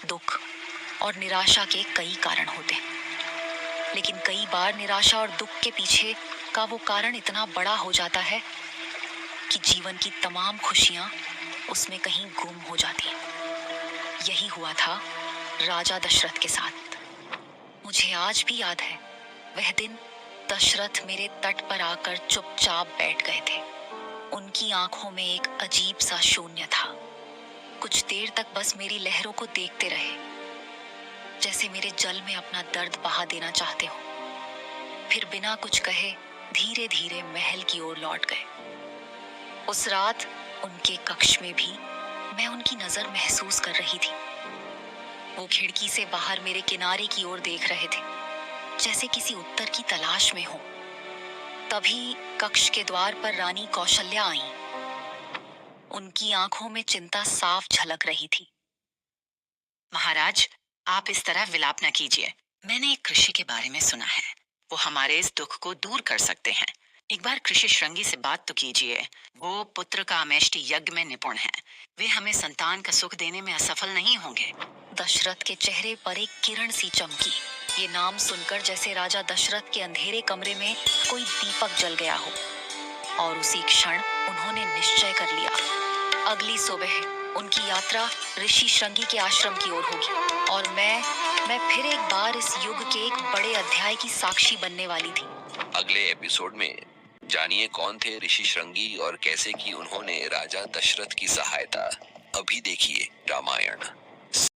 दुख और निराशा के कई कारण होते हैं, लेकिन कई बार निराशा और दुख के पीछे का वो कारण इतना बड़ा हो जाता है कि जीवन की तमाम खुशियां उसमें कहीं गुम हो जाती हैं। यही हुआ था राजा दशरथ के साथ। मुझे आज भी याद है वह दिन। दशरथ मेरे तट पर आकर चुपचाप बैठ गए थे। उनकी आंखों में एक अजीब सा शून्य था। कुछ देर तक बस मेरी लहरों को देखते रहे, जैसे मेरे जल में अपना दर्द बहा देना चाहते हो। फिर बिना कुछ कहे धीरे धीरे महल की ओर लौट गए। उस रात उनके कक्ष में भी मैं उनकी नजर महसूस कर रही थी। वो खिड़की से बाहर मेरे किनारे की ओर देख रहे थे, जैसे किसी उत्तर की तलाश में हो। तभी कक्ष के द्वार पर रानी कौशल्या आईं। उनकी आंखों में चिंता साफ झलक रही थी। महाराज, आप इस तरह विलाप न कीजिए। मैंने एक कृषि के बारे में सुना है। वो हमारे इस दुख को दूर कर सकते हैं। एक बार कृषि श्रृंगी से बात तो कीजिए। वो पुत्र का अमेष्टि यज्ञ में निपुण है। वे हमें संतान का सुख देने में असफल नहीं होंगे। दशरथ के चेहरे पर एक किरण सी चमकी। ये नाम सुनकर जैसे राजा दशरथ के अंधेरे कमरे में कोई दीपक जल गया हो, और उसी क्षण उन्होंने निश्चय कर लिया, अगली सुबह उनकी यात्रा ऋषि श्रृंगी के आश्रम की ओर होगी, और मैं फिर एक बार इस युग के एक बड़े अध्याय की साक्षी बनने वाली थी। अगले एपिसोड में जानिए कौन थे ऋषि श्रृंगी और कैसे की उन्होंने राजा दशरथ की सहायता। अभी देखिए रामायण।